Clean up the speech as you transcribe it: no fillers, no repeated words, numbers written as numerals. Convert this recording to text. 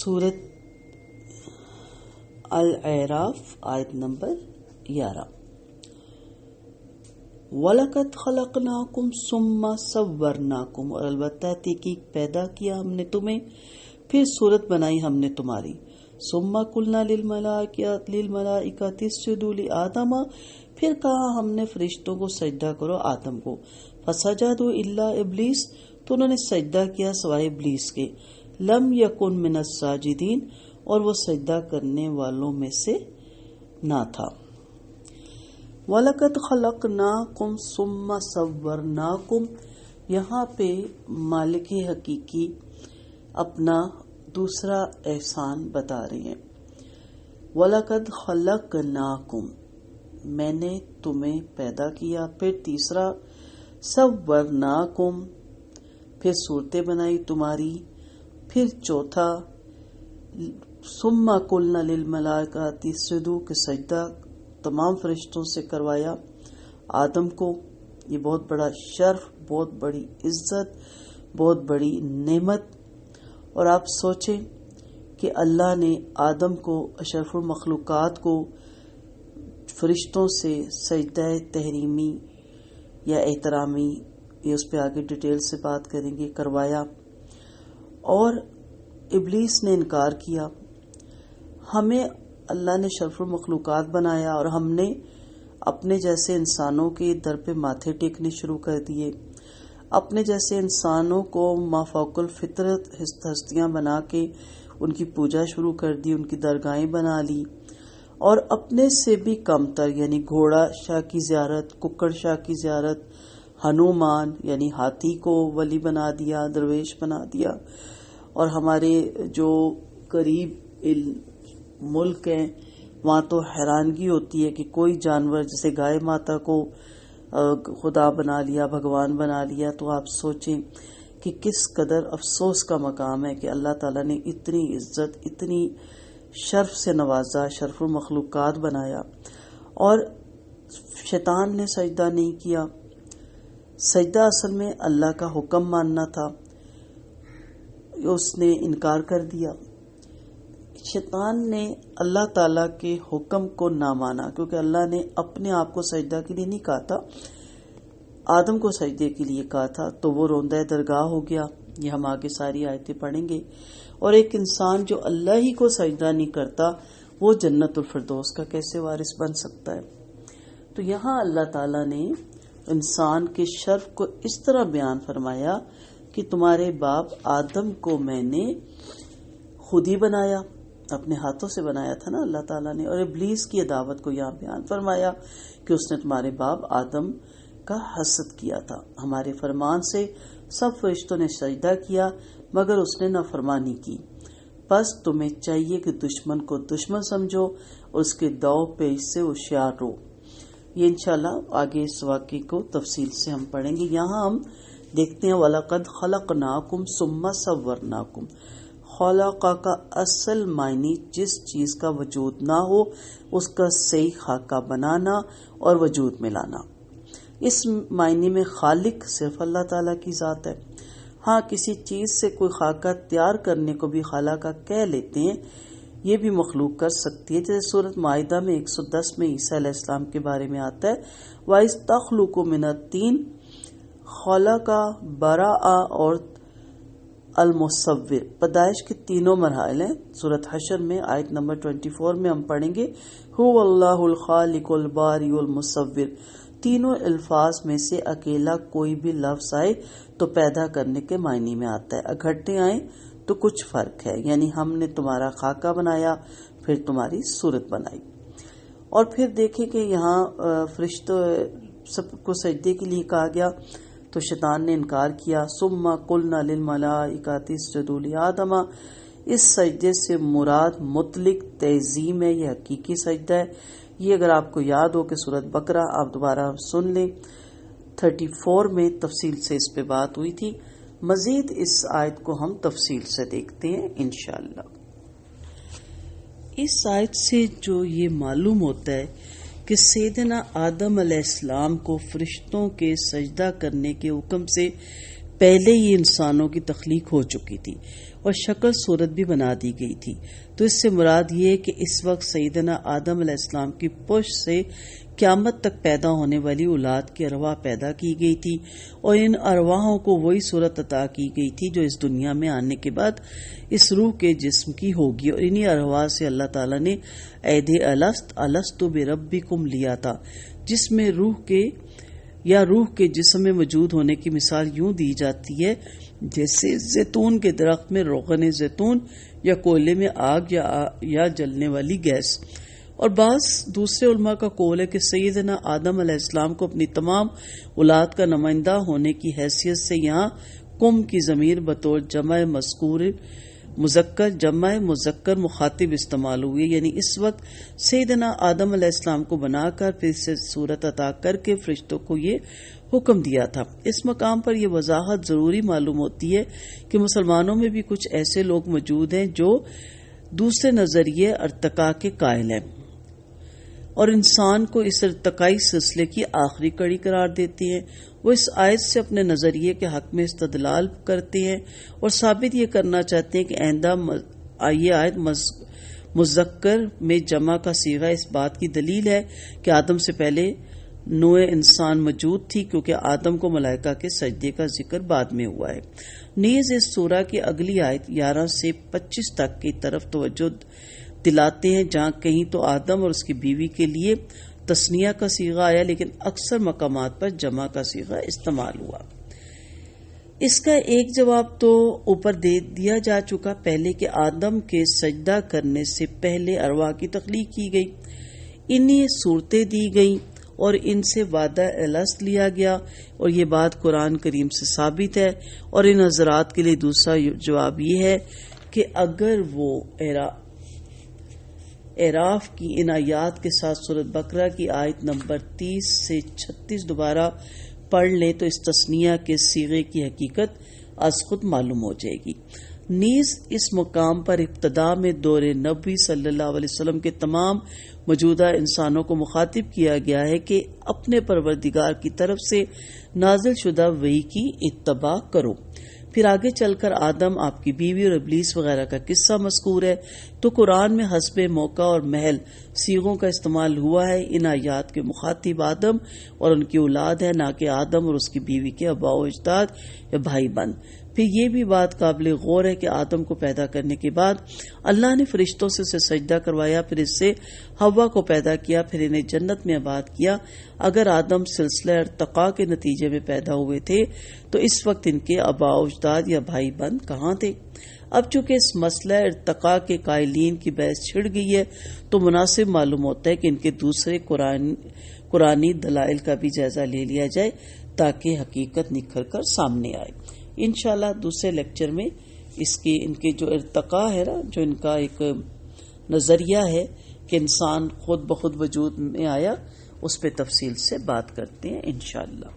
سورت الاعراف آیت نمبر 11۔ وَلَقَدْ خَلَقْنَاكُمْ ثُمَّ صَوَّرْنَاكُمْ، اور البتہ تحقیق پیدا کیا ہم نے تمہیں، پھر صورت بنائی ہم نے تمہاری۔ ثُمَّ قُلْنَا لِلْمَلَائِكَةِ اسْجُدُوا لِآدَمَ، پھر کہا ہم نے فرشتوں کو سجدہ کرو آدم کو۔ فَسَجَدُوا إِلَّا إِبْلِيسَ، تو انہوں نے سجدہ کیا سوائے ابلیس کے۔ لَمْ يَكُنْ مِنَ السَّاجِدِينَ، اور وہ سجدہ کرنے والوں میں سے نہ تھا۔ وَلَقَدْ خَلَقْنَاكُمْ ثُمَّ صَوَّرْنَاكُمْ، یہاں پہ مالک حقیقی اپنا دوسرا احسان بتا رہے ہیں۔ وَلَقَدْ خَلَقْنَاكُمْ، میں نے تمہیں پیدا کیا، پھر تیسرا صَوَّرْنَاكُمْ، پھر صورتیں بنائی تمہاری، پھر چوتھا ثُمَّ قُلْنَا لِلْمَلَائِكَةِ اسْجُدُوا، کہ سجدہ تمام فرشتوں سے کروایا آدم کو۔ یہ بہت بڑا شرف، بہت بڑی عزت، بہت بڑی نعمت۔ اور آپ سوچیں کہ اللہ نے آدم کو، اشرف المخلوقات کو، فرشتوں سے سجدہ تحریمی یا احترامی، یہ اس پہ آگے ڈیٹیل سے بات کریں گے، کروایا، اور ابلیس نے انکار کیا۔ ہمیں اللہ نے شرف المخلوقات بنایا اور ہم نے اپنے جیسے انسانوں کے در پہ ماتھے ٹیکنے شروع کر دیے، اپنے جیسے انسانوں کو مافوق الفطرت ہستیاں بنا کے ان کی پوجا شروع کر دی، ان کی درگاہیں بنا لی، اور اپنے سے بھی کم تر یعنی گھوڑا شاہ کی زیارت، ککڑ شاہ کی زیارت، ہنومان یعنی ہاتھی کو ولی بنا دیا، درویش بنا دیا۔ اور ہمارے جو قریب ملک ہیں وہاں تو حیرانگی ہوتی ہے کہ کوئی جانور جیسے گائے ماتا کو خدا بنا لیا، بھگوان بنا لیا، تو آپ سوچیں کہ کس قدر افسوس کا مقام ہے کہ اللہ تعالیٰ نے اتنی عزت، اتنی شرف سے نوازا، شرف المخلوقات بنایا، اور شیطان نے سجدہ نہیں کیا۔ سجدہ اصل میں اللہ کا حکم ماننا تھا، اس نے انکار کر دیا۔ شیطان نے اللہ تعالیٰ کے حکم کو نہ مانا، کیونکہ اللہ نے اپنے آپ کو سجدہ کے لیے نہیں کہا تھا، آدم کو سجدے کے لیے کہا تھا، تو وہ روندہ درگاہ ہو گیا۔ یہ ہم آگے ساری آیتیں پڑھیں گے۔ اور ایک انسان جو اللہ ہی کو سجدہ نہیں کرتا، وہ جنت الفردوس کا کیسے وارث بن سکتا ہے؟ تو یہاں اللہ تعالیٰ نے انسان کے شرف کو اس طرح بیان فرمایا کہ تمہارے باپ آدم کو میں نے خود ہی بنایا، اپنے ہاتھوں سے بنایا تھا نا اللہ تعالیٰ نے۔ اور ابلیس کی عداوت کو یہاں بیان فرمایا کہ اس نے تمہارے باپ آدم کا حسد کیا تھا۔ ہمارے فرمان سے سب فرشتوں نے سجدہ کیا مگر اس نے نافرمانی کی، بس تمہیں چاہیے کہ دشمن کو دشمن سمجھو اور اس کے داؤ پیچ سے ہوشیار رہو۔ یہ انشاءاللہ آگے اس واقعے کو تفصیل سے ہم پڑھیں گے۔ یہاں ہم دیکھتے ہیں وَلَقَدْ خَلَقْنَاكُمْ ثُمَّ صَوَّرْنَاكُمْ۔ خلق کا اصل معنی جس چیز کا وجود نہ ہو اس کا صحیح خاکہ بنانا اور وجود میں لانا۔ اس معنی میں خالق صرف اللہ تعالیٰ کی ذات ہے۔ ہاں کسی چیز سے کوئی خاکہ تیار کرنے کو بھی خالقہ کہہ لیتے ہیں، یہ بھی مخلوق کر سکتی ہے، جیسے سورۃ مائدہ میں 110 میں عیسیٰ علیہ السلام کے بارے میں آتا ہے وَإِذْ تَخْلُقُ مِنَ الطِّينِ خَلَقَ بَرَأَ اور المصور۔ پیدائش کے تینوں مراحل ہیں۔ سورۃ حشر میں آیت نمبر 24 میں ہم پڑھیں گے هو اللہ الخالق الباری المصور۔ تینوں الفاظ میں سے اکیلا کوئی بھی لفظ آئے تو پیدا کرنے کے معنی میں آتا ہے، اکٹھے آئیں تو کچھ فرق ہے، یعنی ہم نے تمہارا خاکہ بنایا، پھر تمہاری صورت بنائی۔ اور پھر دیکھیں کہ یہاں فرشتوں سب کو سجدے کے لیے کہا گیا تو شیطان نے انکار کیا۔ ثم قلنا للملائکۃ اسجدوا لآدم، اس سجدے سے مراد مطلق تعظیم ہے، یہ حقیقی سجدہ ہے۔ یہ اگر آپ کو یاد ہو کہ سورۃ بقرہ آپ دوبارہ سن لیں، 34 میں تفصیل سے اس پہ بات ہوئی تھی۔ مزید اس آیت کو ہم تفصیل سے دیکھتے ہیں انشاءاللہ۔ اس آیت سے جو یہ معلوم ہوتا ہے کہ سیدنا آدم علیہ السلام کو فرشتوں کے سجدہ کرنے کے حکم سے پہلے ہی انسانوں کی تخلیق ہو چکی تھی اور شکل صورت بھی بنا دی گئی تھی. تو اس سے مراد یہ ہے کہ اس وقت سیدنا آدم علیہ السلام کی پشت سے قیامت تک پیدا ہونے والی اولاد کی ارواح پیدا کی گئی تھی اور ان ارواحوں کو وہی صورت عطا کی گئی تھی جو اس دنیا میں آنے کے بعد اس روح کے جسم کی ہوگی. اور انہی ارواح سے اللہ تعالیٰ نے عہد الست بربکم لیا تھا، جس میں روح کے جسم میں موجود ہونے کی مثال یوں دی جاتی ہے جیسے زیتون کے درخت میں روغن زیتون یا کوئلے میں آگ یا جلنے والی گیس. اور بعض دوسرے علماء کا قول ہے کہ سیدنا آدم علیہ السلام کو اپنی تمام اولاد کا نمائندہ ہونے کی حیثیت سے یہاں قم کی ضمیر بطور جمع مذکر مخاطب استعمال ہوئی، یعنی اس وقت سیدنا آدم علیہ السلام کو بنا کر پھر سے صورت عطا کر کے فرشتوں کو یہ حکم دیا تھا. اس مقام پر یہ وضاحت ضروری معلوم ہوتی ہے کہ مسلمانوں میں بھی کچھ ایسے لوگ موجود ہیں جو دوسرے نظریے ارتقاء کے قائل ہیں اور انسان کو اس ارتقائی سلسلے کی آخری کڑی قرار دیتے ہیں. وہ اس آیت سے اپنے نظریے کے حق میں استدلال کرتے ہیں اور ثابت یہ کرنا چاہتے ہیں کہ آئندہ یہ آیت مذکر میں جمع کا صیغہ اس بات کی دلیل ہے کہ آدم سے پہلے نوع انسان موجود تھی، کیونکہ آدم کو ملائکہ کے سجدے کا ذکر بعد میں ہوا ہے. نیز اس سورہ کی اگلی آیت 11 سے 25 تک کی طرف توجہ دلاتے ہیں، جہاں کہیں تو آدم اور اس کی بیوی کے لیے تثنیہ کا صیغہ آیا لیکن اکثر مقامات پر جمع کا صیغہ استعمال ہوا. اس کا ایک جواب تو اوپر دے دیا جا چکا پہلے کہ آدم کے سجدہ کرنے سے پہلے ارواح کی تخلیق کی گئی، انہیں صورتیں دی گئیں اور ان سے وعدہ الست لیا گیا، اور یہ بات قرآن کریم سے ثابت ہے. اور ان حضرات کے لیے دوسرا جواب یہ ہے کہ اگر وہ اعراف کی ان آیات کے ساتھ سورۃ بقرہ کی آیت نمبر 30 سے 36 دوبارہ پڑھ لیں تو اس تثنیہ کے صیغے کی حقیقت از خود معلوم ہو جائے گی. نیز اس مقام پر ابتدا میں دور نبی صلی اللہ علیہ وسلم کے تمام موجودہ انسانوں کو مخاطب کیا گیا ہے کہ اپنے پروردگار کی طرف سے نازل شدہ وحی کی اتباع کرو. پھر آگے چل کر آدم، آپ کی بیوی اور ابلیس وغیرہ کا قصہ مذکور ہے، تو قرآن میں حسب موقع اور محل صیغوں کا استعمال ہوا ہے. ان آیات کے مخاطب آدم اور ان کی اولاد ہے، نہ کہ آدم اور اس کی بیوی کے آباء و اجداد یا بھائی بند. پھر یہ بھی بات قابل غور ہے کہ آدم کو پیدا کرنے کے بعد اللہ نے فرشتوں سے اسے سجدہ کروایا، پھر اس سے حوا کو پیدا کیا، پھر انہیں جنت میں آباد کیا. اگر آدم سلسلہ ارتقاء کے نتیجے میں پیدا ہوئے تھے تو اس وقت ان کے آباء و اجداد یا بھائی بند کہاں تھے؟ اب چونکہ اس مسئلہ ارتقاء کے قائلین کی بحث چھڑ گئی ہے تو مناسب معلوم ہوتا ہے کہ ان کے دوسرے قرآنی دلائل کا بھی جائزہ لے لیا جائے تاکہ حقیقت نکھر کر سامنے آئے. انشاءاللہ دوسرے لیکچر میں ان کے جو ارتقاء ہے نا، جو ان کا ایک نظریہ ہے کہ انسان خود بخود وجود میں آیا، اس پہ تفصیل سے بات کرتے ہیں انشاءاللہ.